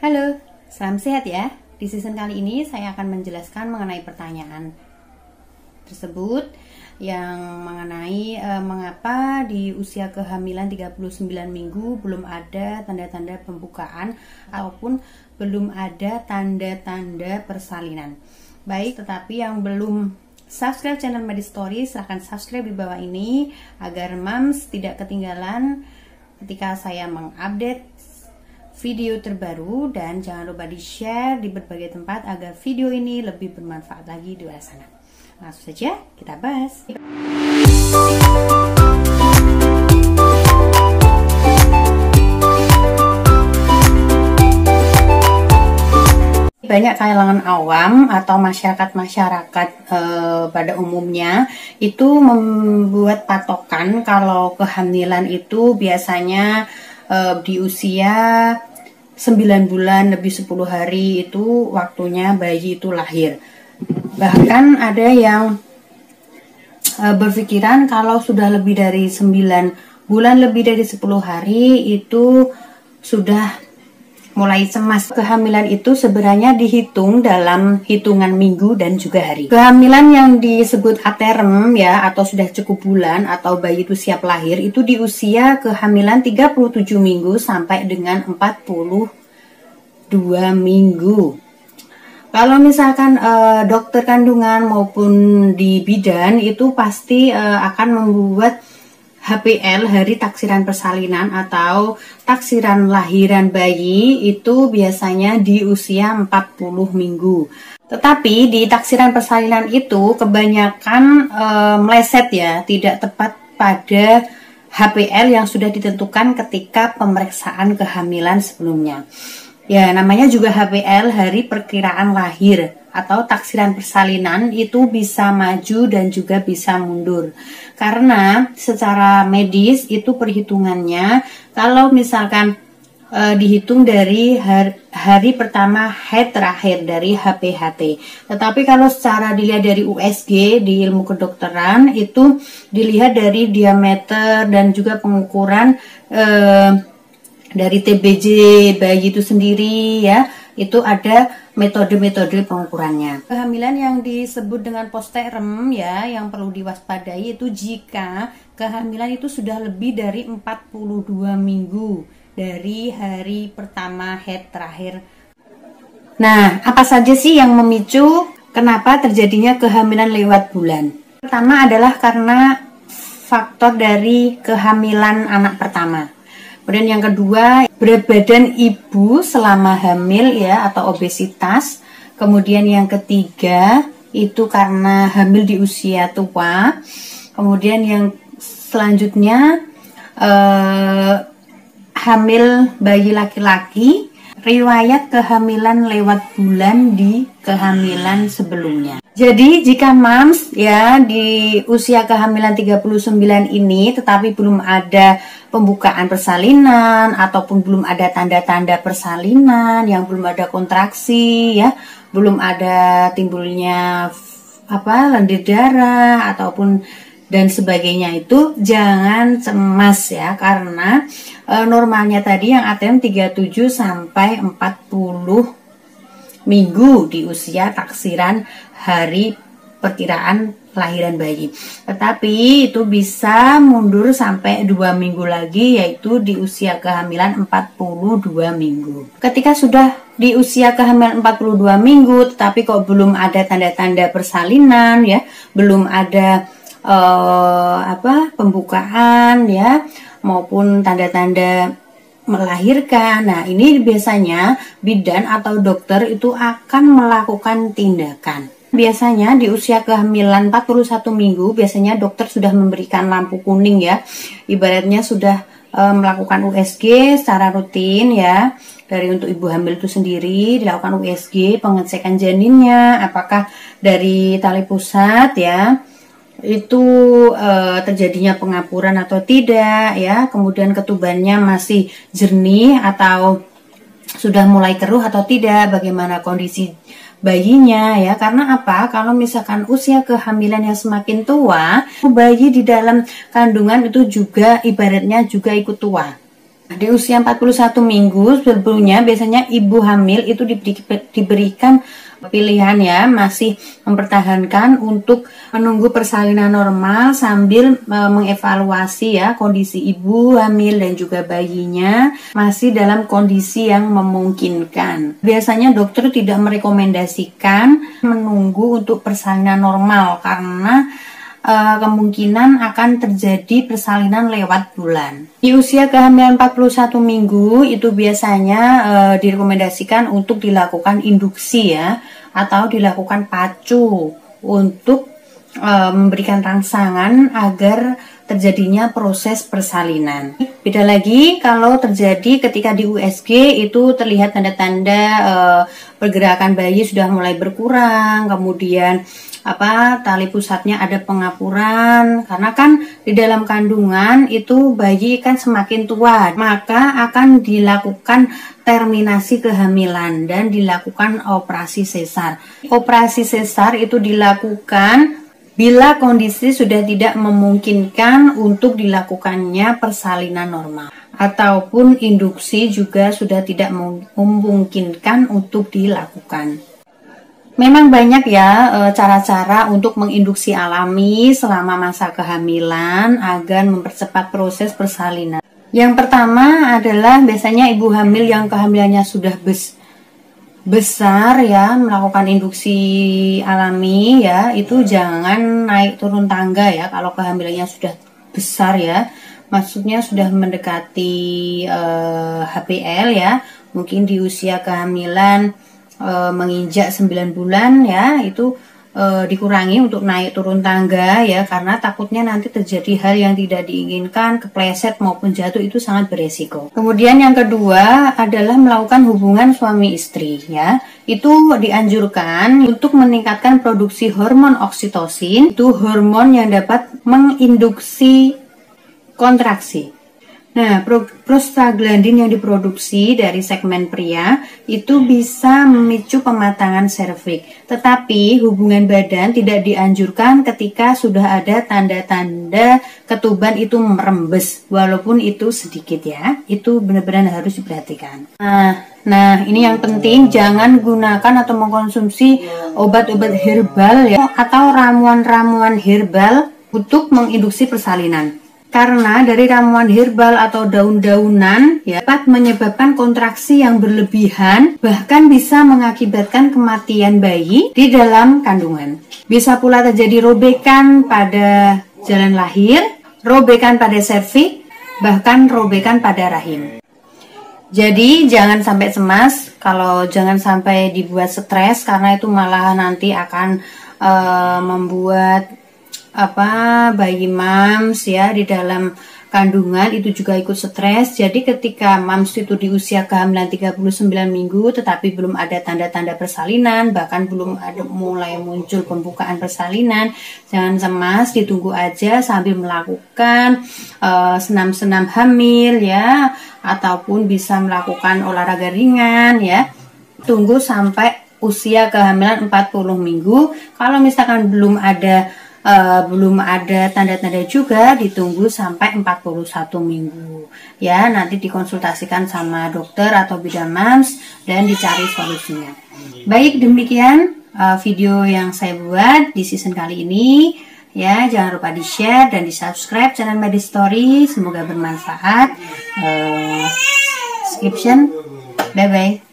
Halo, salam sehat ya. Di season kali ini saya akan menjelaskan mengenai pertanyaan tersebut yang mengenai mengapa di usia kehamilan 39 minggu belum ada tanda-tanda pembukaan ataupun belum ada tanda-tanda persalinan. Baik, tetapi yang belum subscribe channel Medistory silahkan subscribe di bawah ini agar moms tidak ketinggalan ketika saya mengupdate video terbaru, dan jangan lupa di share di berbagai tempat agar video ini lebih bermanfaat lagi di luar sana. Langsung saja kita bahas. Banyak kalangan awam atau masyarakat pada umumnya itu membuat patokan kalau kehamilan itu biasanya di usia 9 bulan lebih 10 hari itu waktunya bayi itu lahir. Bahkan ada yang berpikiran kalau sudah lebih dari 9 bulan lebih dari 10 hari itu sudah mulai cemas. Kehamilan itu sebenarnya dihitung dalam hitungan minggu dan juga hari. Kehamilan yang disebut aterm ya, atau sudah cukup bulan atau bayi itu siap lahir, itu di usia kehamilan 37 minggu sampai dengan 42 minggu. Kalau misalkan dokter kandungan maupun di bidan itu pasti akan membuat HPL, hari taksiran persalinan atau taksiran lahiran bayi, itu biasanya di usia 40 minggu. Tetapi di taksiran persalinan itu kebanyakan meleset ya, tidak tepat pada HPL yang sudah ditentukan ketika pemeriksaan kehamilan sebelumnya. Ya, namanya juga HPL, hari perkiraan lahir atau taksiran persalinan, itu bisa maju dan juga bisa mundur. Karena secara medis itu perhitungannya kalau misalkan dihitung dari hari pertama head terakhir dari HPHT. Tetapi kalau secara dilihat dari USG di ilmu kedokteran itu dilihat dari diameter dan juga pengukuran dari TBJ bayi itu sendiri ya. Itu ada metode-metode pengukurannya. Kehamilan yang disebut dengan postpartum ya, yang perlu diwaspadai itu jika kehamilan itu sudah lebih dari 42 minggu dari hari pertama head terakhir. Nah, apa saja sih yang memicu kenapa terjadinya kehamilan lewat bulan? Pertama adalah karena faktor dari kehamilan anak pertama. Kemudian yang kedua, berat badan ibu selama hamil ya, atau obesitas. Kemudian yang ketiga itu karena hamil di usia tua. Kemudian yang selanjutnya hamil bayi laki-laki, riwayat kehamilan lewat bulan di kehamilan sebelumnya. Jadi jika moms ya di usia kehamilan 39 ini tetapi belum ada pembukaan persalinan ataupun belum ada tanda-tanda persalinan, yang belum ada kontraksi ya, belum ada timbulnya lendir darah ataupun dan sebagainya, itu jangan cemas ya, karena normalnya tadi yang ATM 37 sampai 40 minggu di usia taksiran hari perkiraan lahiran bayi. Tetapi itu bisa mundur sampai 2 minggu lagi, yaitu di usia kehamilan 42 minggu. Ketika sudah di usia kehamilan 42 minggu tetapi kok belum ada tanda-tanda persalinan ya, belum ada pembukaan ya, maupun tanda-tanda melahirkan. Nah, ini biasanya bidan atau dokter itu akan melakukan tindakan. Biasanya di usia kehamilan 41 minggu biasanya dokter sudah memberikan lampu kuning ya. Ibaratnya sudah melakukan USG secara rutin ya. Dari untuk ibu hamil itu sendiri dilakukan USG, pengecekan janinnya, apakah dari tali pusat ya itu terjadinya pengapuran atau tidak ya, kemudian ketubannya masih jernih atau sudah mulai keruh atau tidak, bagaimana kondisi bayinya ya. Karena apa? Kalau misalkan usia kehamilan yang semakin tua, bayi di dalam kandungan itu juga ibaratnya juga ikut tua Di usia 41 minggu sebelumnya biasanya ibu hamil itu diberikan pilihan ya, masih mempertahankan untuk menunggu persalinan normal sambil mengevaluasi ya kondisi ibu hamil dan juga bayinya masih dalam kondisi yang memungkinkan. Biasanya dokter tidak merekomendasikan menunggu untuk persalinan normal karena kemungkinan akan terjadi persalinan lewat bulan. Di usia kehamilan 41 minggu itu biasanya direkomendasikan untuk dilakukan induksi ya, atau dilakukan pacu untuk memberikan rangsangan agar terjadinya proses persalinan. Beda lagi kalau terjadi ketika di USG itu terlihat tanda-tanda pergerakan bayi sudah mulai berkurang, kemudian tali pusatnya ada pengapuran, karena kan di dalam kandungan itu bayi kan semakin tua, maka akan dilakukan terminasi kehamilan dan dilakukan operasi sesar. Operasi sesar itu dilakukan bila kondisi sudah tidak memungkinkan untuk dilakukannya persalinan normal, ataupun induksi juga sudah tidak memungkinkan untuk dilakukan. Memang banyak ya cara-cara untuk menginduksi alami selama masa kehamilan agar mempercepat proses persalinan. Yang pertama adalah biasanya ibu hamil yang kehamilannya sudah besar ya, melakukan induksi alami ya, itu jangan naik turun tangga ya kalau kehamilannya sudah besar ya. Maksudnya sudah mendekati HPL ya, mungkin di usia kehamilan menginjak 9 bulan ya, itu dikurangi untuk naik turun tangga ya, karena takutnya nanti terjadi hal yang tidak diinginkan, kepleset maupun jatuh, itu sangat beresiko. Kemudian yang kedua adalah melakukan hubungan suami istri ya, itu dianjurkan untuk meningkatkan produksi hormon oksitosin, itu hormon yang dapat menginduksi kontraksi. Nah, prostaglandin yang diproduksi dari segmen pria itu bisa memicu pematangan serviks. Tetapi hubungan badan tidak dianjurkan ketika sudah ada tanda-tanda ketuban itu merembes, walaupun itu sedikit ya. Itu benar-benar harus diperhatikan. Nah, ini yang penting, jangan gunakan atau mengkonsumsi obat-obat herbal ya, atau ramuan-ramuan herbal untuk menginduksi persalinan. Karena dari ramuan herbal atau daun-daunan ya, dapat menyebabkan kontraksi yang berlebihan, bahkan bisa mengakibatkan kematian bayi di dalam kandungan. Bisa pula terjadi robekan pada jalan lahir, robekan pada serviks, bahkan robekan pada rahim. Jadi jangan sampai cemas, kalau jangan sampai dibuat stres, karena itu malah nanti akan membuat bayi mams ya di dalam kandungan itu juga ikut stres. Jadi ketika mams itu di usia kehamilan 39 minggu tetapi belum ada tanda-tanda persalinan, bahkan belum ada mulai muncul pembukaan persalinan, jangan cemas, ditunggu aja sambil melakukan senam-senam hamil ya, ataupun bisa melakukan olahraga ringan ya. Tunggu sampai usia kehamilan 40 minggu. Kalau misalkan belum ada tanda-tanda juga, ditunggu sampai 41 minggu ya, nanti dikonsultasikan sama dokter atau bidan mams dan dicari solusinya. Baik, demikian video yang saya buat di season kali ini ya. Jangan lupa di share dan di subscribe channel Medistory, semoga bermanfaat. Description, bye bye.